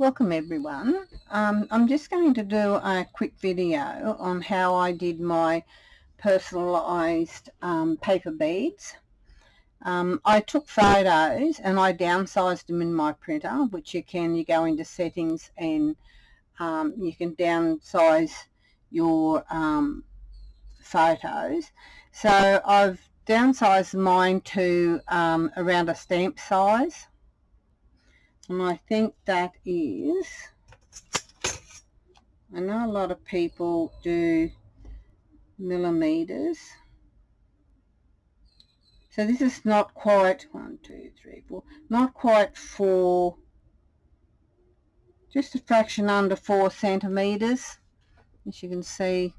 Welcome everyone. I'm just going to do a quick video on how I did my personalized paper beads. I took photos and I downsized them in my printer, which you go into settings and you can downsize your photos. So I've downsized mine to around a stamp size. And I think that is, I know a lot of people do millimeters. So this is not quite 1, 2, 3, 4, not quite 4, just a fraction under 4 centimeters. As you can see,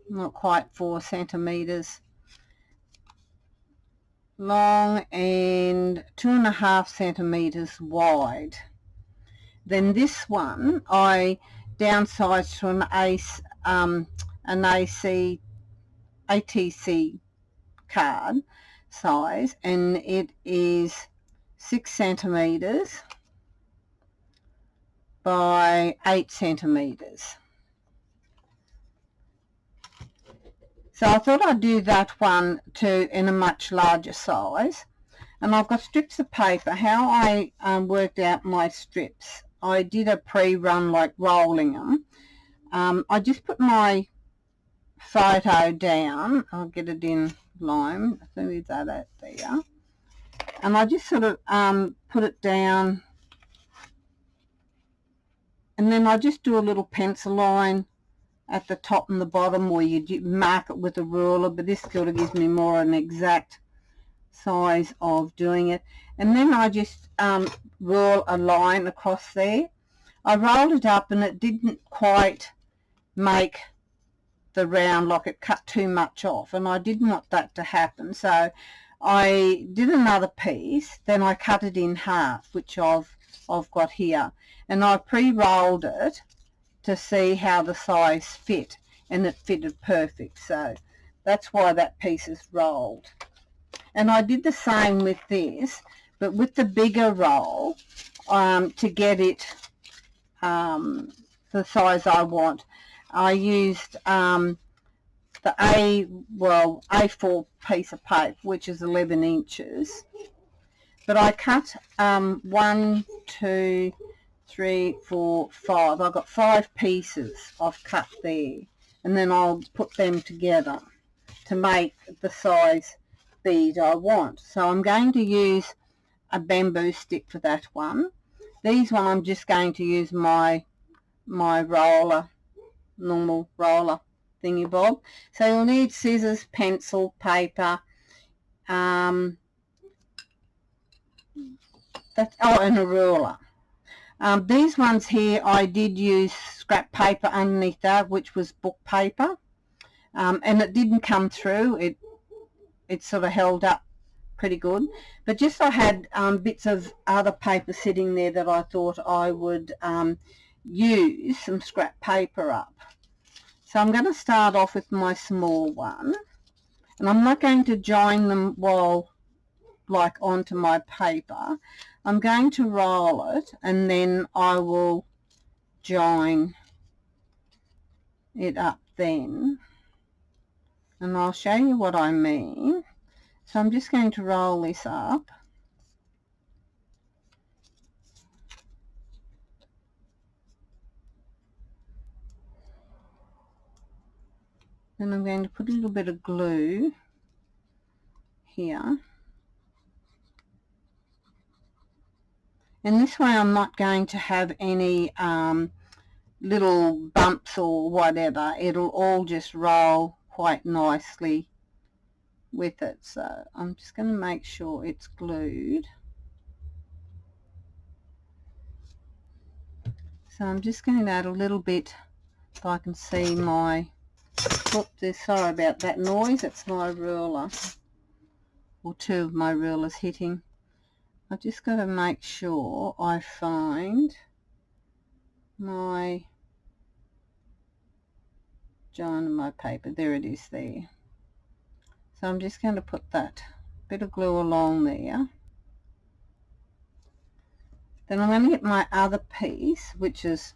not quite 4 centimeters long and 2.5 centimeters wide. Then this one I downsized to an ATC card size, and it is 6 centimeters by 8 centimeters. So I thought I'd do that one in a much larger size. And I've got strips of paper. How I worked out my strips, I did a pre-run, like rolling them. I just put my photo down. I'll get it in lime. I'll leave that out there. And I just sort of put it down, and then I just do a little pencil line at the top and the bottom, where you mark it with a ruler, but this sort of gives me more an exact size of doing it. And then I just roll a line across there. I rolled it up and it didn't quite make the round, like it cut too much off, and I didn't want that to happen. So I did another piece, then I cut it in half, which I've got here, and I pre-rolled it to see how the size fit, and it fitted perfect. So that's why that piece is rolled. And I did the same with this, but with the bigger roll, to get it the size I want, I used the A4 piece of paper, which is 11 inches. But I cut 1, 2, 3, 4, 5. I've got 5 pieces I've cut there, and then I'll put them together to make the size bead I want. So I'm going to use a bamboo stick for that one. These one I'm just going to use my roller, normal roller thingy bob. So you'll need scissors, pencil, paper, and a ruler. These ones here, I did use scrap paper underneath that, which was book paper, and it didn't come through. It sort of held up pretty good. But just I had bits of other paper sitting there that I thought I would use some scrap paper up. So I'm going to start off with my small one, and I'm not going to join them onto my paper. I'm going to roll it, and then I will join it up then, and I'll show you what I mean. So I'm just going to roll this up, then I'm going to put a little bit of glue here. And this way I'm not going to have any little bumps or whatever. It'll all just roll quite nicely with it. So I'm just going to make sure it's glued. So I'm just going to add a little bit, if I can see my, sorry about that noise, it's my ruler, or two of my rulers hitting. I just got to make sure I find my join of my paper. There it is there. So I'm just going to put that bit of glue along there, Then I'm going to get my other piece, which is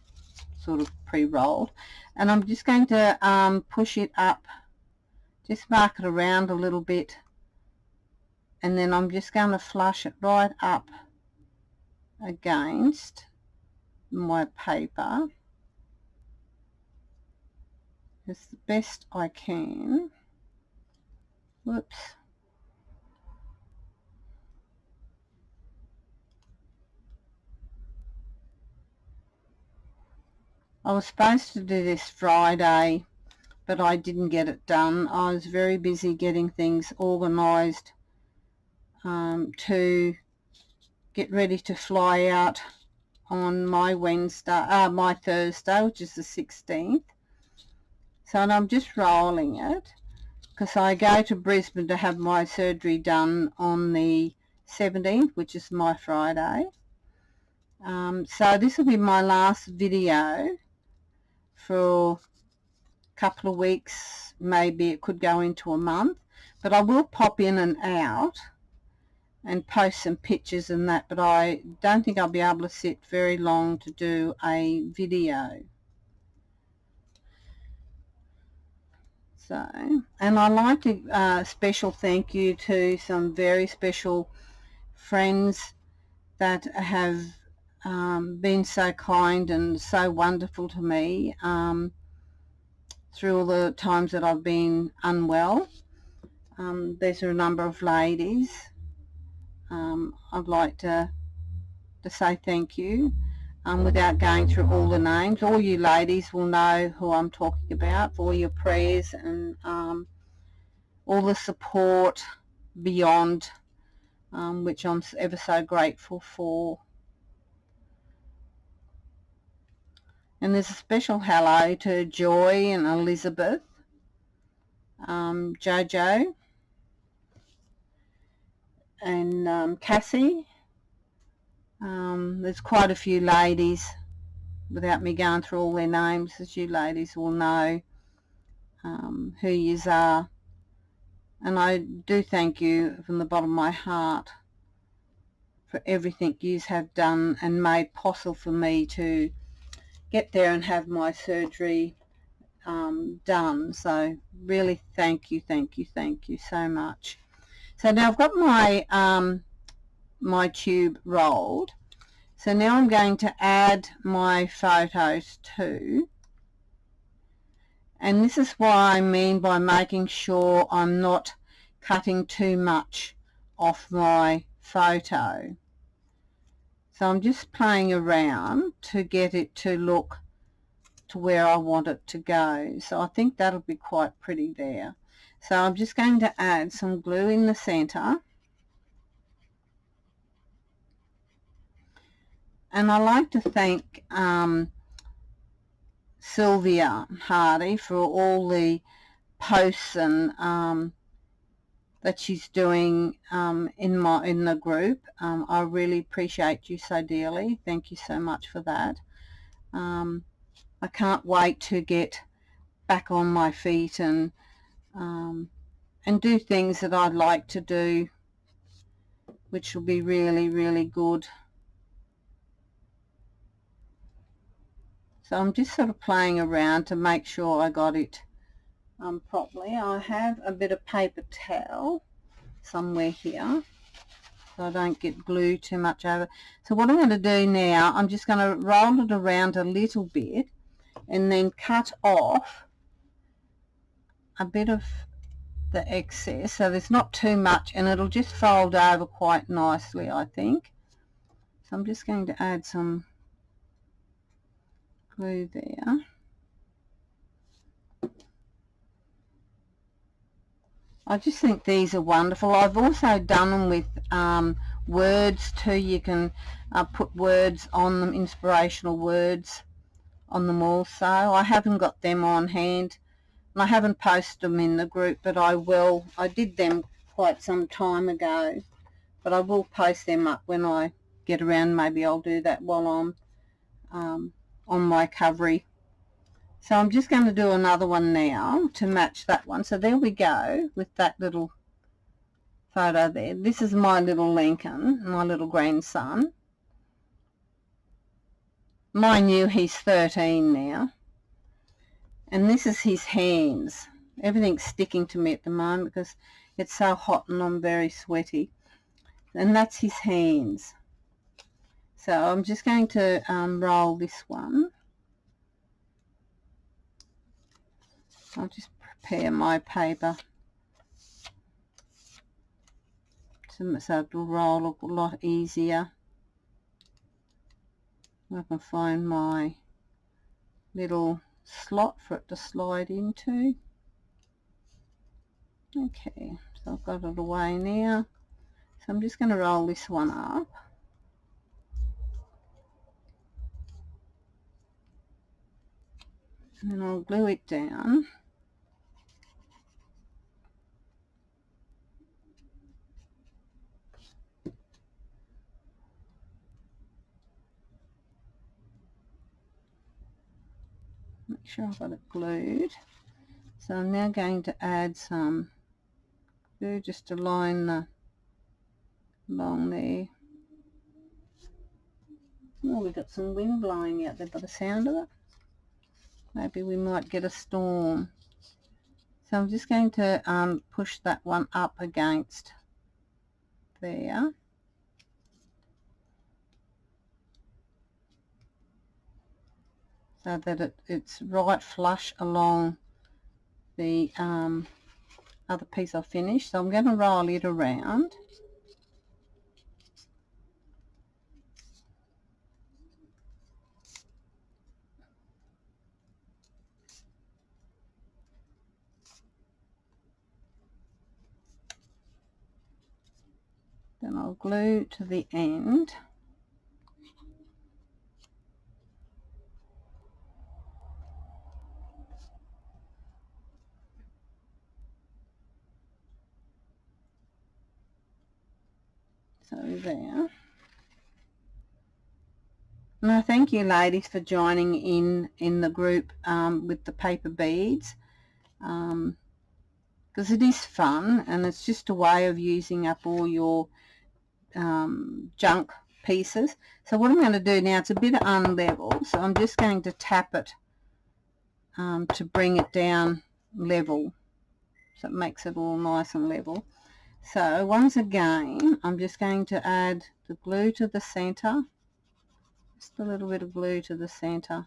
sort of pre-rolled, and I'm just going to push it up, just mark it around a little bit, and then I'm just going to flush it right up against my paper as the best I can. Whoops. I was supposed to do this Friday, but I didn't get it done. I was very busy getting things organised to get ready to fly out on my my Thursday, which is the 16th. So I'm just rolling it because I go to Brisbane to have my surgery done on the 17th, which is my Friday. So this will be my last video for a couple of weeks, maybe it could go into a month, but I will pop in and out and post some pictures and that, but I don't think I'll be able to sit very long to do a video. So, and I'd like to special thank you to some very special friends that have been so kind and so wonderful to me through all the times that I've been unwell. There's a number of ladies. I'd like to say thank you without going through all the names. All you ladies will know who I'm talking about, for all your prayers and all the support beyond, which I'm ever so grateful for. And there's a special hello to Joy and Elizabeth, Jojo and Cassie. There's quite a few ladies, without me going through all their names, as you ladies will know who yous are. And I do thank you from the bottom of my heart for everything yous have done and made possible for me to get there and have my surgery done. So really thank you so much. So now I've got my my tube rolled. So now I'm going to add my photos too. And this is what I mean by making sure I'm not cutting too much off my photo. So I'm just playing around to get it to look to where I want it to go. So I think that'll be quite pretty there. So I'm just going to add some glue in the center. And I like to thank Sylvia Hardy for all the posts and that she's doing in the group. I really appreciate you so dearly. Thank you so much for that. I can't wait to get back on my feet and do things that I'd like to do, which will be really, really good. So I'm just sort of playing around to make sure I got it properly. I have a bit of paper towel somewhere here so I don't get glue too much over. So what I'm going to do now, I'm just going to roll it around a little bit and then cut off a bit of the excess so there's not too much, and it'll just fold over quite nicely, I think. So I'm just going to add some glue there. I just think these are wonderful. I've also done them with words too. You can put words on them, inspirational words on them also. I haven't got them on hand and I haven't posted them in the group, but I will. I did them quite some time ago, but I will post them up when I get around. Maybe I'll do that while I'm on my recovery. So I'm just going to do another one now to match that one. So there we go with that little photo there. This is my little Lincoln, my little grandson. mind you, he's 13 now. And this is his hands. Everything's sticking to me at the moment because it's so hot and I'm very sweaty. And that's his hands. So I'm just going to roll this one. I'll just prepare my paper so it'll roll a lot easier. I can find my little slot for it to slide into. Okay, so I've got it away now. So I'm just going to roll this one up. And then I'll glue it down. Make sure I've got it glued. So I'm now going to add some glue just to line along there. Oh, we've got some wind blowing out there by the sound of it. Maybe we might get a storm. So I'm just going to push that one up against there. So that it's right flush along the other piece I finished. So I'm going to roll it around. Then I'll glue to the end. So there. And I thank you ladies for joining in the group with the paper beads, because it is fun and it's just a way of using up all your junk pieces. So what I'm going to do now, it's a bit unlevel, so I'm just going to tap it to bring it down level, so it makes it all nice and level. So once again, I'm just going to add the glue to the center, just a little bit of glue to the center.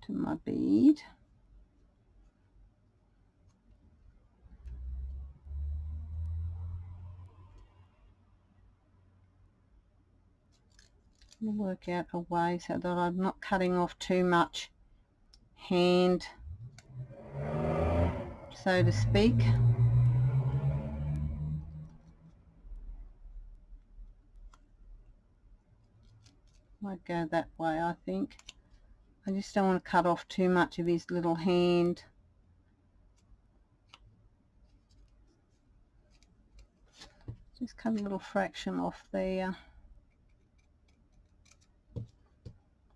To my bead. We'll work out a way so that I'm not cutting off too much hand, so to speak. Might go that way, I think. I just don't want to cut off too much of his little hand. Just cut a little fraction off there.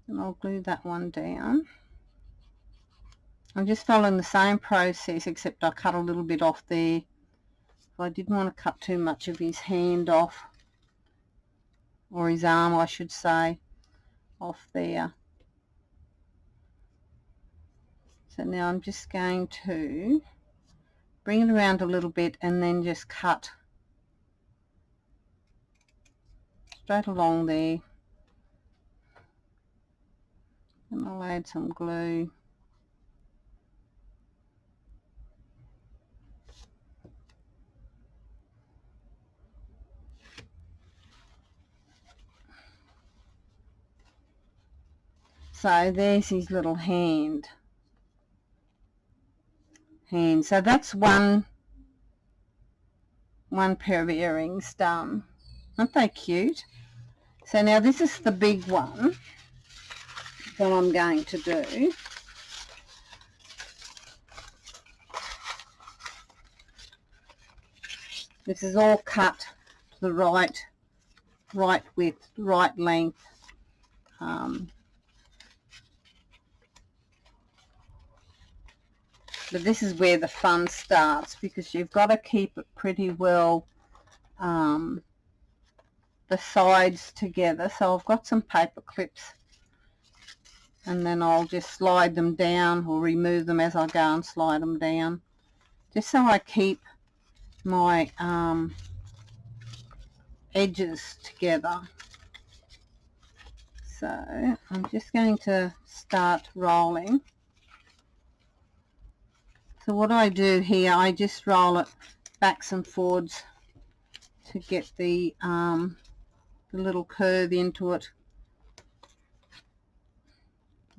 And I'll glue that one down. I'm just following the same process, except I cut a little bit off there. I didn't want to cut too much of his hand off, or his arm I should say, off there. So now I'm just going to bring it around a little bit and then just cut straight along there. And I'll add some glue. So there's his little hand. So that's one pair of earrings done. Aren't they cute? So now this is the big one that I'm going to do. This is all cut to the right width, right length. But this is where the fun starts, because you've got to keep it pretty well sides together. So I've got some paper clips, and then I'll just slide them down or remove them as I go and slide them down, just so I keep my edges together. So I'm just going to start rolling. So what I do here, I just roll it backs and forwards to get the little curve into it.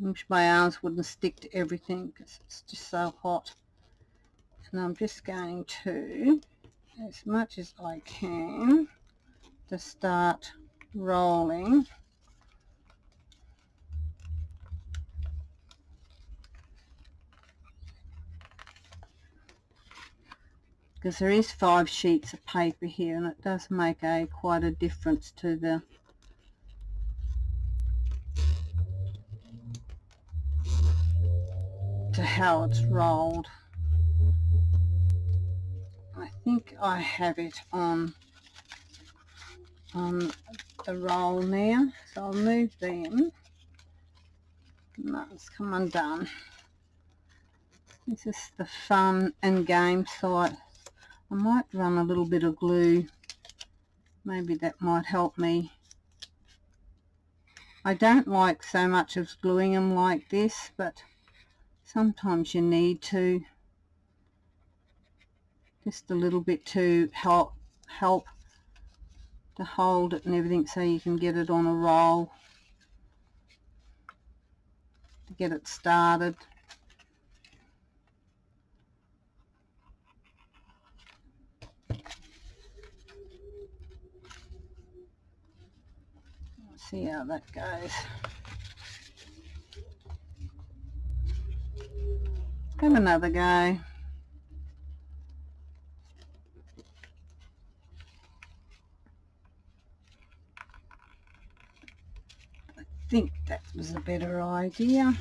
I wish my arms wouldn't stick to everything because it's just so hot. And I'm just going to, as much as I can, to start rolling. Because there is 5 sheets of paper here, and it does make quite a difference to how it's rolled. I think I have it on the roll now, so I'll move them. No, it's come undone. This is the fun and game site. I might run a little bit of glue. Maybe that might help me. I don't like so much of gluing them like this, but sometimes you need to. Just a little bit to help to hold it and everything, so you can get it on a roll to get it started. Let's see how that goes. Have another go. I think that was a better idea.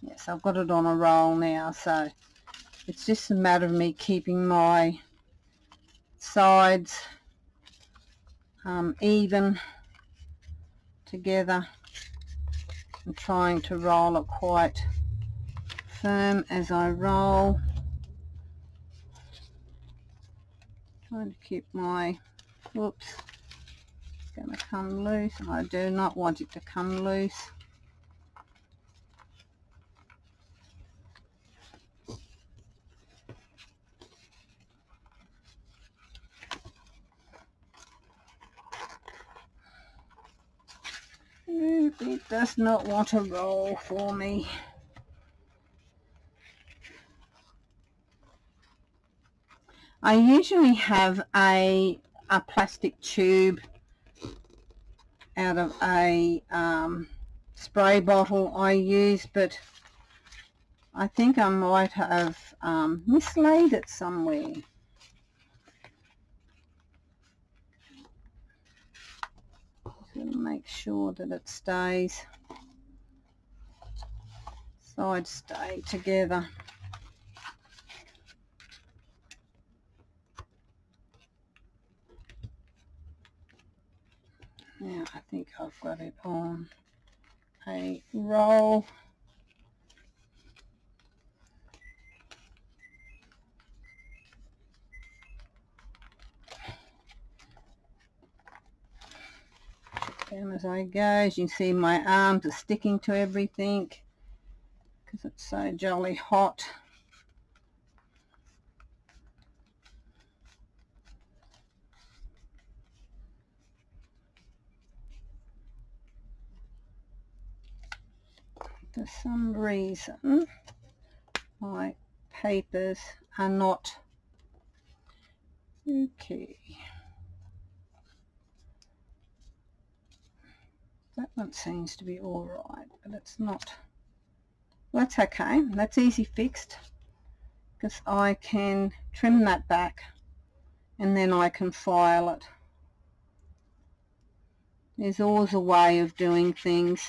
Yes, I've got it on a roll now, so it's just a matter of me keeping my sides even together and trying to roll it quite firm as I roll. Trying to keep my, whoops, it's going to come loose. I do not want it to come loose. It does not want to roll for me. I usually have a plastic tube out of a spray bottle I use, but I think I might have mislaid it somewhere. Just got to make sure that it stays, sides stay together. Now I think I've got it on a roll. Down as I go. As you can see, my arms are sticking to everything because it's so jolly hot. For some reason my papers are not okay. That one seems to be all right, but it's not. That's okay. That's easy fixed because I can trim that back and then I can file it. There's always a way of doing things.